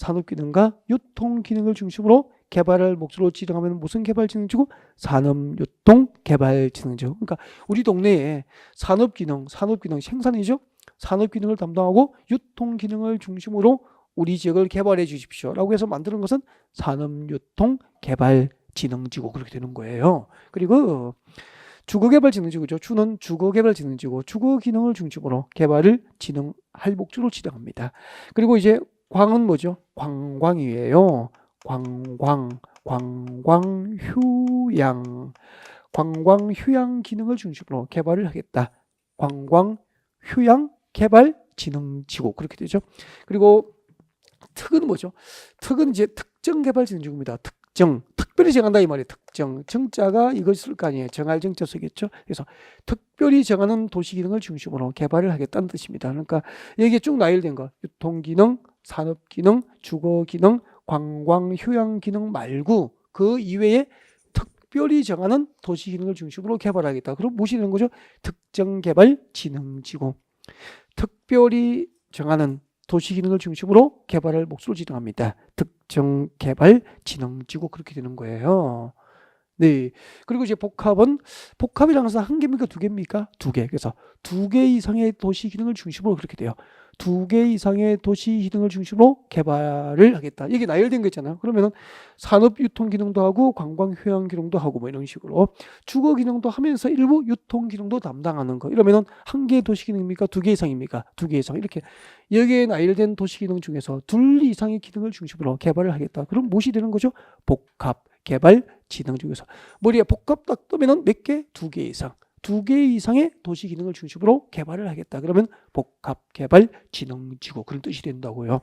유통기능을 중심으로 개발을 목적으로 지정하면 무슨 개발진흥지구? 산업유통개발진흥지구. 그러니까 우리 동네에 산업기능 생산이죠. 산업기능을 담당하고 유통기능을 중심으로 우리 지역을 개발해 주십시오 라고 해서 만드는 것은 산업유통개발진흥지구 그렇게 되는 거예요. 그리고 주거개발진흥지구죠. 주는 주거개발진흥지구, 주거기능을 중심으로 개발을 진행할 목적으로 지정합니다. 그리고 이제 광은 뭐죠? 관광이에요. 관광휴양 기능을 중심으로 개발을 하겠다. 관광휴양 개발진흥지구 그렇게 되죠. 그리고 특은 뭐죠? 특은 이제 특정개발진흥지구입니다. 특별히 정한다 이 말이에요. 정자가 이걸 쓸 거 아니에요. 정할 정자 쓰겠죠. 그래서 특별히 정하는 도시기능을 중심으로 개발을 하겠다는 뜻입니다. 그러니까 여기에 쭉 나열된 거, 유통기능, 산업기능, 주거기능, 관광휴양기능 말고 그 이외에 특별히 정하는 도시기능을 중심으로 개발하겠다. 그럼 무엇이 되는 거죠? 특정개발진흥지구. 특별히 정하는 도시기능을 중심으로 개발을 목적으로 지정합니다. 특정개발진흥지구 그렇게 되는 거예요. 네. 그리고 이제 복합이라는 것은 한 개입니까? 두 개입니까? 두 개. 그래서 두 개 이상의 도시 기능을 중심으로 그렇게 돼요. 두 개 이상의 도시 기능을 중심으로 개발을 하겠다. 이게 나열된 거 있잖아요. 그러면은 산업 유통 기능도 하고 관광 휴양 기능도 하고 뭐 이런 식으로 주거 기능도 하면서 일부 유통 기능도 담당하는 거. 이러면은 한 개의 도시 기능입니까? 두 개 이상입니까? 두 개 이상. 이렇게 여기에 나열된 도시 기능 중에서 둘 이상의 기능을 중심으로 개발을 하겠다. 그럼 무엇이 되는 거죠? 복합 개발 진흥 중에서 머리에 복합 딱 뜨면은 몇 개? 두 개 이상. 두 개 이상의 도시 기능을 중심으로 개발을 하겠다. 그러면 복합 개발 진흥지구 그런 뜻이 된다고요.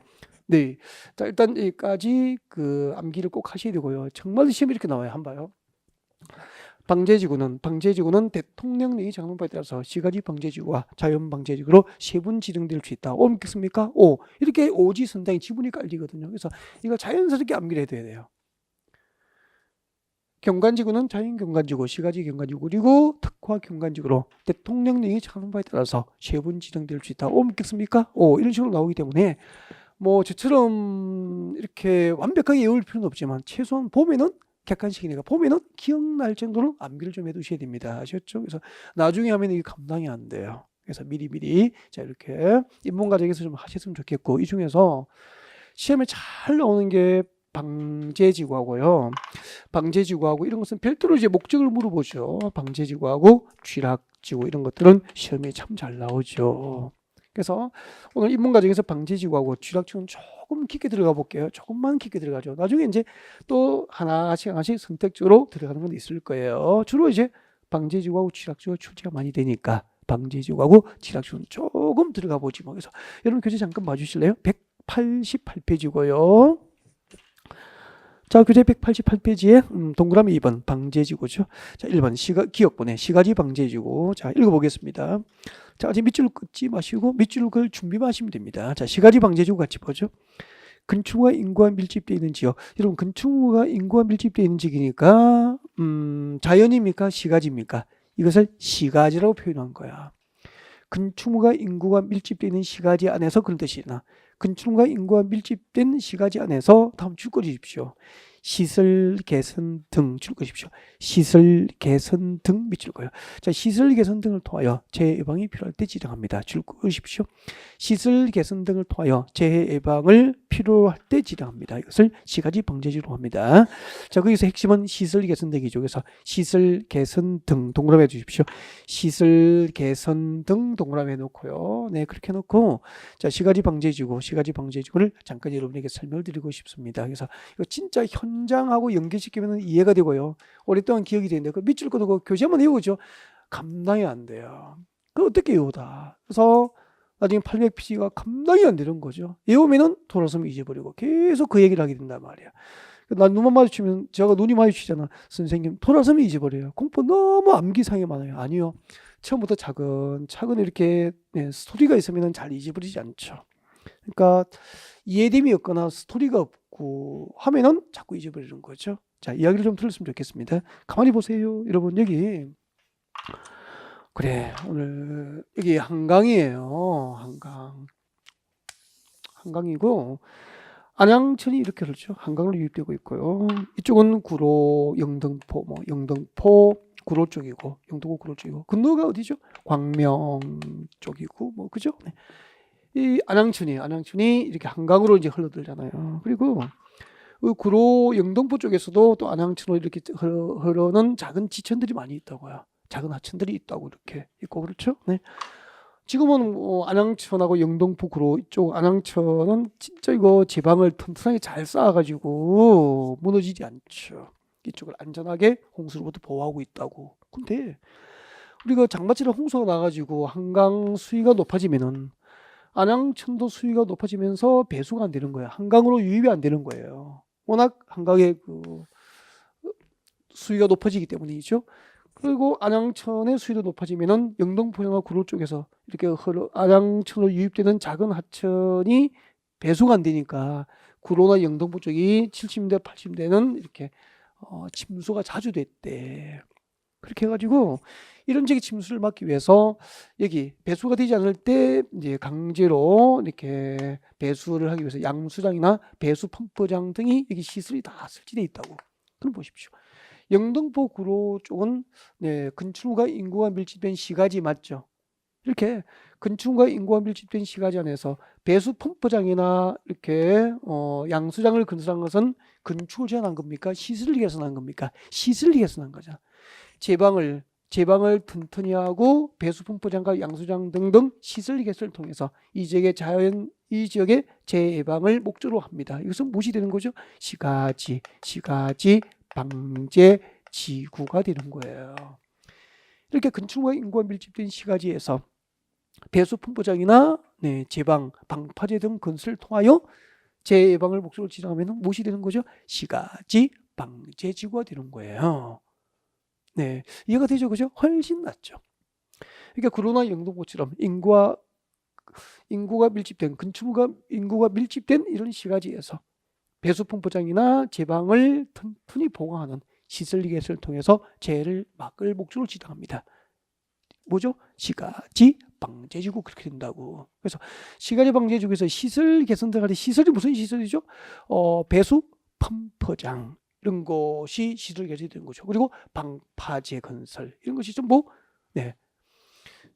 네. 자, 일단 여기까지 그 암기를 꼭 하셔야 되고요. 정말 시험에 이렇게 나와요. 한번 봐요. 방제지구는 대통령령이 정하는 바에 따라서 시가지 방제지구와 자연 방제지구로 세분 지정될 수 있다. 오 믿겠습니까? 오. 이렇게 오지선장이 지분이 깔리거든요. 그래서 이거 자연스럽게 암기를 해둬야 돼요. 경관지구는 자연경관지구, 시가지경관지구, 그리고 특화경관지구로 대통령령이 정하는 바에 따라서 세분 지정될 수 있다. 오 믿겠습니까? 오 이런 식으로 나오기 때문에 뭐 저처럼 이렇게 완벽하게 외울 필요는 없지만 최소한 보면은 객관식이니까 보면은 기억날 정도로 암기를 좀 해두셔야 됩니다. 아셨죠? 그래서 나중에 하면 이게 감당이 안 돼요. 그래서 미리 자 이렇게 입문 과정에서 좀 하셨으면 좋겠고 이 중에서 시험에 잘 나오는 게 방제지구하고요. 방제지구하고 이런 것은 별도로 이제 목적을 물어보죠. 방제지구하고 쥐락지구 이런 것들은 시험에 참 잘 나오죠. 그래서 오늘 입문 과정에서 방제지구하고 쥐락지구는 조금 깊게 들어가 볼게요. 조금만 깊게 들어가죠. 나중에 이제 또 하나씩 선택적으로 들어가는 건 있을 거예요. 주로 이제 방제지구하고 쥐락지구가 출제가 많이 되니까 방제지구하고 쥐락지구는 조금 들어가 보지 뭐. 그래서 여러분 교재 잠깐 봐주실래요? 188페이지고요. 자, 교재 188페이지에 동그라미 2번 방제지구죠. 자, 1번 기억본에 시가지 방제지구. 자, 읽어보겠습니다. 자, 아직 밑줄 긋지 마시고 밑줄 글 준비만 하시면 됩니다. 자, 시가지 방제지구 같이 보죠. 건축물과 인구와 밀집되어 있는 지역. 여러분, 건축물과 인구와 밀집되어 있는 지역이니까 자연입니까? 시가지입니까? 이것을 시가지라고 표현한 거야. 건축물과 인구가 밀집되어 있는 시가지 안에서 그런 뜻이나 건축물과 인구가 밀집된 시가지 안에서 다음 줄 것이십시오. 시설 개선 등 줄 것이십시오. 시설 개선 등 밑줄 거예요. 자, 시설 개선 등을 통하여 재해 예방이 필요할 때 지정합니다. 줄 것이십시오. 시설 개선 등을 통하여 재해 예방을 필요할 때 지정합니다. 이것을 시가지 방제지로 합니다. 자, 거기서 핵심은 시설 개선 등이죠. 그래서 시설 개선 등 동그라미 해주십시오. 시설 개선 등 동그라미 해놓고요. 네, 그렇게 해놓고 자, 시가지 방제지구를 잠깐 여러분에게 설명을 드리고 싶습니다. 그래서 이거 진짜 현장하고 연계시키면 이해가 되고요. 오랫동안 기억이 되는데 그 밑줄 긋고 교재 한번 외우죠. 감당이 안 돼요. 그 어떻게 외우다. 그래서 나중에 800PG가 감당이 안 되는 거죠. 외우면은 돌아서면 잊어버리고 계속 그 얘기를 하게 된단 말이야. 난 눈만 마주치면 제가 눈이 마주치잖아. 선생님 돌아서면 잊어버려요. 공부 너무 암기상이 많아요. 아니요. 처음부터 차근차근 이렇게 스토리가 있으면 잘 잊어버리지 않죠. 그러니까 이해됨이 없거나 스토리가 없고 하면은 자꾸 잊어버리는 거죠. 자, 이야기를 좀 들었으면 좋겠습니다. 가만히 보세요. 여러분, 여기 그래, 오늘 여기 한강이에요. 한강이고 안양천이 이렇게 그렇죠. 한강으로 유입되고 있고요. 이쪽은 구로, 영등포, 구로 쪽이고, 영등포 구로 쪽이고, 건너가 어디죠? 광명 쪽이고, 그죠? 네. 이 안양천이 이렇게 한강으로 이제 흘러들잖아요. 그리고 구로, 영등포 쪽에서도 또 안양천으로 이렇게 흐르는 작은 지천들이 많이 있다고요. 작은 하천들이 있다고 이렇게 있고, 그렇죠? 네. 지금은 안양천하고 영등포 구로 이쪽 안양천은 진짜 이거 지방을 튼튼하게 잘 쌓아가지고 무너지지 않죠. 이쪽을 안전하게 홍수로부터 보호하고 있다고. 근데 우리가 장마철에 홍수가 나가지고 한강 수위가 높아지면은 안양천도 수위가 높아지면서 배수가 안 되는 거예요. 한강으로 유입이 안 되는 거예요. 워낙 한강의 그 수위가 높아지기 때문이죠. 그리고 안양천의 수위도 높아지면은 영등포나 구로 쪽에서 이렇게 안양천으로 유입되는 작은 하천이 배수가 안 되니까 구로나 영등포 쪽이 70대, 80대는 이렇게 침수가 자주 됐대. 그렇게 해가지고 이런 지역의 침수를 막기 위해서 여기 배수가 되지 않을 때 이제 강제로 이렇게 배수를 하기 위해서 양수장이나 배수 펌프장 등이 여기 시설이 다 설치되어 있다고. 그럼 보십시오. 영등포 구로 쪽은 건축물과 인구가 밀집된 시가지 맞죠? 이렇게 건축물과 인구가 밀집된 시가지 안에서 배수 펌프장이나 이렇게 양수장을 건설한 것은 건축을 제한한 겁니까? 시설을 개선한 겁니까? 시설을 개선한 거죠. 제방을 튼튼히 하고 배수 펌프장과 양수장 등등 시설 개설을 통해서 이 지역의 재해 예방을 목적으로 합니다. 이것은 무엇이 되는 거죠? 시가지 방제 지구가 되는 거예요. 이렇게 건축물과 인구가 밀집된 시가지에서 배수 펌프장이나 제방, 방파제 등 건설을 통하여 재해 예방을 목적으로 지정하면 무엇이 되는 거죠? 시가지 방제 지구가 되는 거예요. 네, 이해가 되죠, 그죠? 훨씬 낫죠. 그러니까 구로나 영등포처럼 인구가 밀집된 인구가 밀집된 이런 시가지에서 배수 펌프장이나 제방을 튼튼히 보강하는 시설 개설을 통해서 재해를 막을 목적으로 지정합니다. 뭐죠? 시가지 방제지구 그렇게 된다고. 그래서 시가지 방제지구에서 시설 개선 들어갈 시설이 무슨 시설이죠? 배수 펌프장 이런 것이 시설 개설이 되는 거죠. 그리고 방파제 건설 이런 것이 좀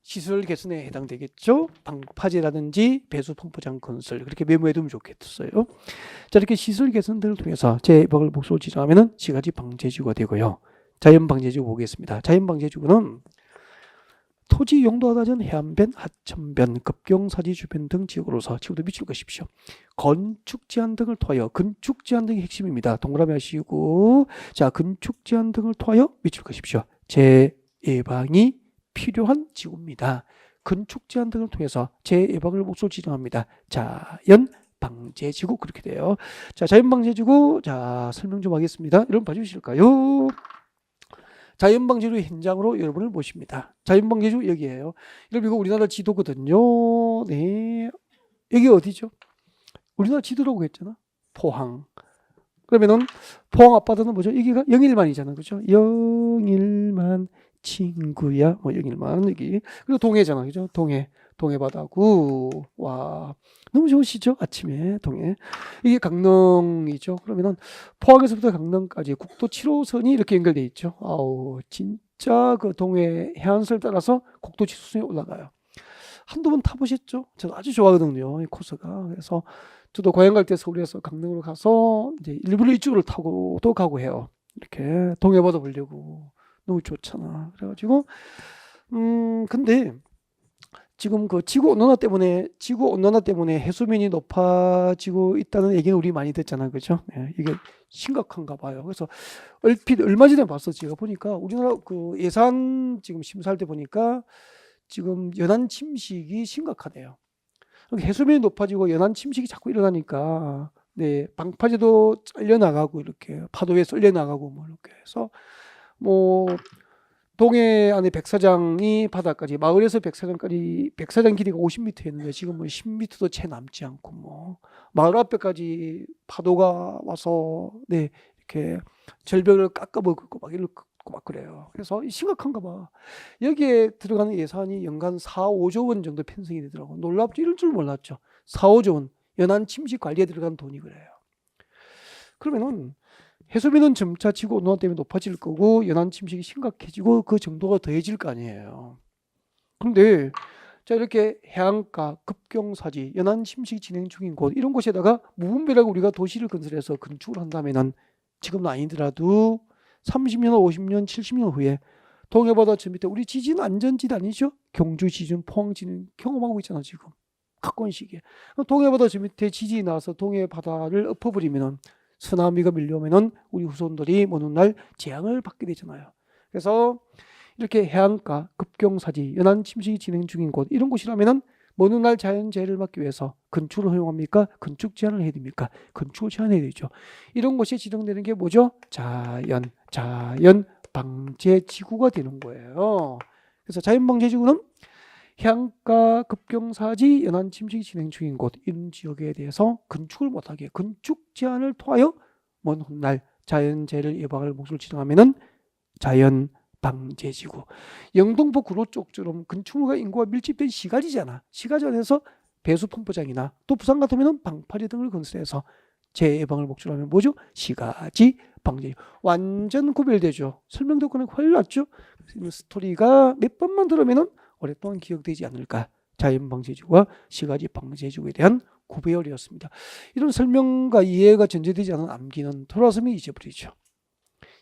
시설 개선에 해당되겠죠. 방파제라든지 배수 펌프장 건설 그렇게 메모해두면 좋겠어요. 자, 이렇게 시설 개선 등을 통해서 재해 예방을 목적으로 지정하면은 시가지 방제지구가 되고요. 자연 방제지구 보겠습니다. 자연 방제지구는 토지 용도가 다른 해안변, 하천변, 급경사지 주변 등 지역으로서 지구도 미칠 것이십시오. 건축 제한 등을 통하여 건축 제한 등이 핵심입니다. 동그라미 하시고 자, 건축 제한 등을 통하여 미칠 것이십시오. 재해 예방이 필요한 지구입니다. 건축 제한 등을 통해서 재해 예방을 목적으로 지정합니다. 자연 방제지구 그렇게 돼요. 자, 자연방제지구 자 설명 좀 하겠습니다. 여러분 봐주실까요? 자연방제주 현장으로 여러분을 모십니다. 자연방제주 여기에요. 여러분 이거 우리나라 지도거든요. 네, 여기 어디죠? 우리나라 지도라고 했잖아. 포항. 그러면은 포항 앞바다는 뭐죠? 여기가 영일만이잖아, 그죠? 영일만 친구야, 뭐 영일만 여기. 그리고 동해잖아, 그죠? 동해 바다고. 와, 너무 좋으시죠? 아침에 동해. 이게 강릉이죠. 그러면은 포항에서부터 강릉까지 국도 7호선이 이렇게 연결돼 있죠. 아우, 진짜 그 동해 해안선을 따라서 국도 7호선이 올라가요. 한두 번 타보셨죠? 저는 아주 좋아하거든요, 이 코스가. 그래서 저도 고향 갈 때 서울에서 강릉으로 가서 이제 일부러 이쪽으로 타고 또 가고 해요. 이렇게 동해바다 보려고 너무 좋잖아. 그래가지고 근데 지금 그 지구 온난화 때문에 해수면이 높아지고 있다는 얘기는 우리 많이 듣잖아, 그죠? 예, 이게 심각한가 봐요. 그래서 얼핏 얼마 전에 봤어, 제가 보니까 우리나라 그 예산 지금 심사할 때 보니까 지금 연안 침식이 심각하대요. 해수면이 높아지고 연안 침식이 자꾸 일어나니까 네, 방파제도 잘려 나가고 이렇게 파도에 쏠려 나가고 뭐 이렇게 해서 뭐 동해 안에 백사장이 바다까지 마을에서 백사장까지 백사장 길이가 50m였는데 지금 뭐 10m도 채 남지 않고 뭐 마을 앞에까지 파도가 와서 네, 이렇게 절벽을 깎아먹고 막 이렇고 막 그래요. 그래서 심각한가 봐. 여기에 들어가는 예산이 연간 4, 5조 원 정도 편성이 되더라고. 놀랍죠. 이럴 줄 몰랐죠. 4, 5조 원. 연안 침식 관리에 들어간 돈이 그래요. 그러면은 해수면은 점차 지구 온난화 때문에 높아질 거고 연안 침식이 심각해지고 그 정도가 더해질 거 아니에요. 그런데 자 이렇게 해안가, 급경사지, 연안 침식이 진행 중인 곳 이런 곳에다가 무분별하게 우리가 도시를 건설해서 건축을 한다면은 지금은 아니더라도 30년, 50년, 70년 후에 동해바다 저 밑에 우리 지진 안전지대 아니죠? 경주 지진, 포항 지진 경험하고 있잖아 지금 가까운 시기에. 동해바다 저 밑에 지진이 나서 동해바다를 엎어버리면은 쓰나미가 밀려오면은 우리 후손들이 먼 훗날 재앙을 받게 되잖아요. 그래서 이렇게 해안가, 급경사지, 연안 침식이 진행 중인 곳 이런 곳이라면은 먼 훗날 자연재해를 막기 위해서 건축을 허용합니까? 건축 제한을 해야 됩니까? 건축을 제한해야 되죠. 이런 곳이 지정되는 게 뭐죠? 자연 방제 지구가 되는 거예요. 그래서 자연 방제 지구는 해안가, 급경사지, 연안 침식이 진행 중인 곳 이런 지역에 대해서 건축을 못하게 건축 제한을 통하여 먼 훗날 자연재해를 예방할 목적을 지정하면은 자연 방제지구. 영등포 구로 쪽처럼 건축물과 인구가 밀집된 시가지잖아. 시가지 안에서 배수 펌프장이나 또 부산 같으면 방파제 등을 건설해서 재해 예방을 목적으로 하면 뭐죠? 시가지 방제. 완전 구별되죠. 설명 듣고는 훨씬 낫죠. 스토리가 몇 번만 들으면은 오랫동안 기억되지 않을까. 자연 방제지구와 시가지 방제지구에 대한 구별이었습니다. 이런 설명과 이해가 전제되지 않은 암기는 돌아서면 잊어버리죠.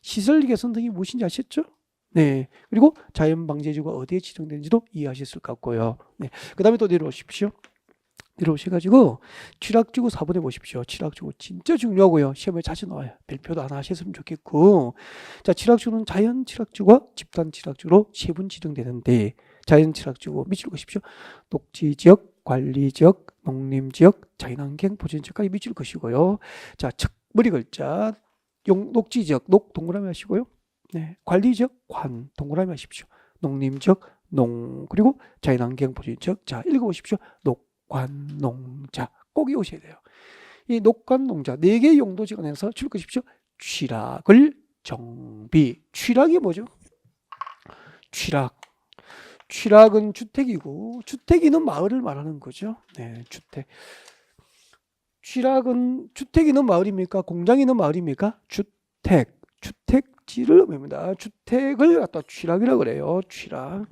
시설 개선 등이 무엇인지 아셨죠? 네. 그리고 자연 방제지구가 어디에 지정되는지도 이해하셨을 것 같고요. 네. 그 다음에 또 내려오십시오. 내려오셔가지고 취락지구 4번에 보십시오. 취락지구 진짜 중요하고요. 시험에 자주 나와요. 별표도 하나 하셨으면 좋겠고. 자, 취락지구는 자연 취락지구와 집단 취락지구로 세 분 지정되는데 자연 취락지구 밑줄 것이십시오. 녹지지역, 관리지역, 농림지역, 자연환경 보전지역까지 밑줄 것이고요. 자, 머리 글자 녹지지역, 녹 동그라미 하시고요. 네, 관리지역, 관 동그라미 하십시오. 농림지역, 농 그리고 자연환경 보전지역. 자, 읽어보십시오. 녹관농자 꼭 외우셔야 돼요. 이 녹관농자 4개의 용도지가 내서 줄 것이십시오. 취락을 정비. 취락이 뭐죠? 취락은 주택이고 주택이는 마을을 말하는 거죠. 네, 주택. 취락은 주택이 있는 마을입니까? 공장이 있는 마을입니까? 주택지를 의미합니다. 주택을 갖다 취락이라고 그래요. 취락.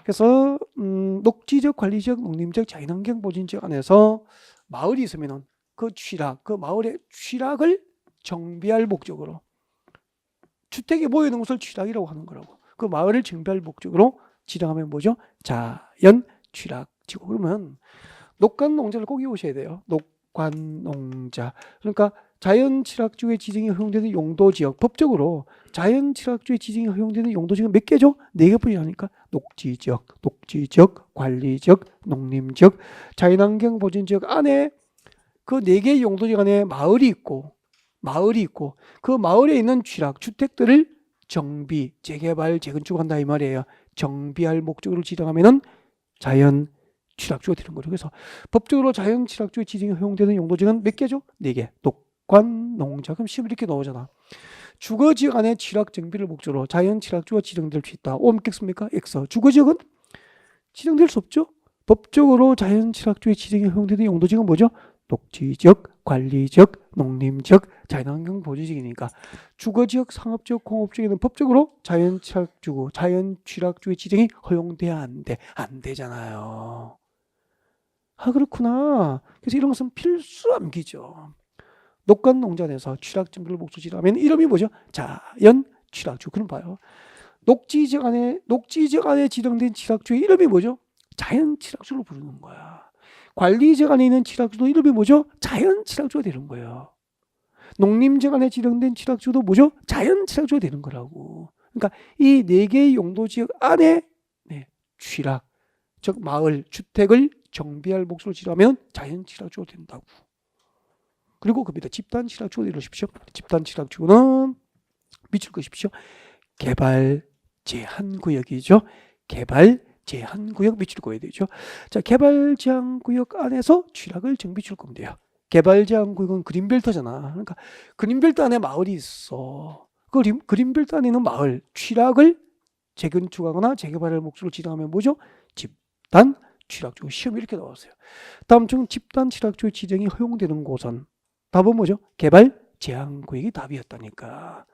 그래서 녹지적, 관리적, 농림적, 자연환경 보전지역 안에서 마을이 있으면은 그 마을의 취락을 정비할 목적으로 주택이 모여 있는 곳을 취락이라고 하는 거라고. 그 마을을 정비할 목적으로 지정하면 뭐죠? 자연 취락지구. 그러면 녹관농자를 꼭 외우셔야 돼요. 녹관농자. 그러니까 자연 취락지구의 지정이 허용되는 용도지역 법적으로 자연 취락지구의 지정이 허용되는 용도지역은 몇 개죠? 4개뿐이 아니까 녹지지역, 관리지역, 농림지역, 자연환경 보전지역 안에 그 4개의 용도지 간에 마을이 있고 그 마을에 있는 취락, 주택들을 정비, 재개발, 재건축한다 이 말이에요. 정비할 목적으로 지정하면은 자연 취락주가 되는 거죠. 그래서 법적으로 자연 취락주의 지정이 허용되는 용도지는 몇 개죠? 4개. 녹관, 농자. 그럼 시험 이렇게 나오잖아. 주거지역 안에 취락 정비를 목적으로 자연 취락주가 지정될 수 있다. O 뭡니까? X. 주거지역은 지정될 수 없죠. 법적으로 자연 취락주의 지정이 허용되는 용도지역은 뭐죠? 녹지지역, 관리지역, 농림지역, 자연환경 보호지역이니까 주거지역, 상업지역, 공업지역에는 법적으로 자연 취락주의 지정이 허용돼야 안 되잖아요. 아 그렇구나. 그래서 이런 것은 필수 암기죠. 녹관 농장에서 취락 정비를 목적지로 하면 이름이 뭐죠? 자연 취락주. 그럼 봐요. 녹지지역 안에 지정된 취락주의 이름이 뭐죠? 자연 취락주로 부르는 거야. 관리지역 안에 있는 취락주도 이름이 뭐죠? 자연 취락주가 되는 거예요. 농림지역 안에 지정된 취락주도 뭐죠? 자연 취락주가 되는 거라고. 그러니까 이 4개의 용도지역 안에 취락, 즉 마을, 주택을 정비할 목적으로 지정하면 자연 취락주가 된다고. 그리고 그 밑에 집단 취락주가 이루십시오. 집단 취락주는 밑줄 그십시오. 개발 제한 구역이죠. 개발 제한 구역 밑줄 그어야 되죠. 자, 개발 제한 구역 안에서 취락을 정비 줄 거면 돼요. 개발 제한 구역은 그린벨트잖아. 그러니까 그린벨트 안에 마을이 있어. 그 그린벨트 안에 있는 마을 취락을 재건축하거나 재개발할 목적으로 지정하면 뭐죠? 집단 취락주. 시험 이렇게 나왔어요. 다음 중 집단 취락주 지정이 허용되는 곳은 답은 뭐죠? 개발 제한 구역이 답이었다니까.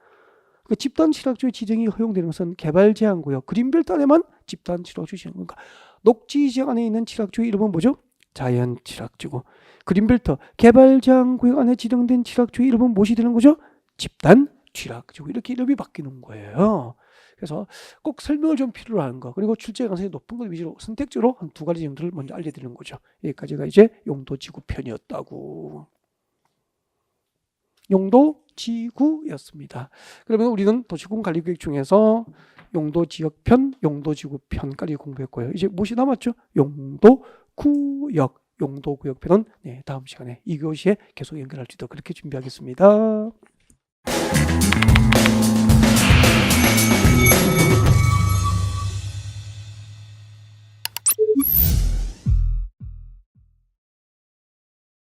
그 집단 취락주의 지정이 허용되는 것은 개발 제한 구역, 그린벨트 안에만 집단 취락주 지정. 그러니까 녹지 지역 안에 있는 취락주의 이름은 뭐죠? 자연 취락주고, 그린벨트 개발 제한 구역 안에 지정된 취락주의 이름은 무엇이 되는 거죠? 집단 취락주고. 이렇게 이름이 바뀌는 거예요. 그래서 꼭 설명을 좀 필요로 하는 거, 그리고 출제 가능성이 높은 것 위주로 선택적으로 한 2가지 정도를 먼저 알려드리는 거죠. 여기까지가 이제 용도지구 편이었다고. 용도지구였습니다. 그러면 우리는 도시군 관리계획 중에서 용도지역편, 용도지구편까지 공부했고요. 이제 무엇이 남았죠? 용도구역. 용도구역편은 다음 시간에 2교시에 계속 연결할 수 있도록 그렇게 준비하겠습니다.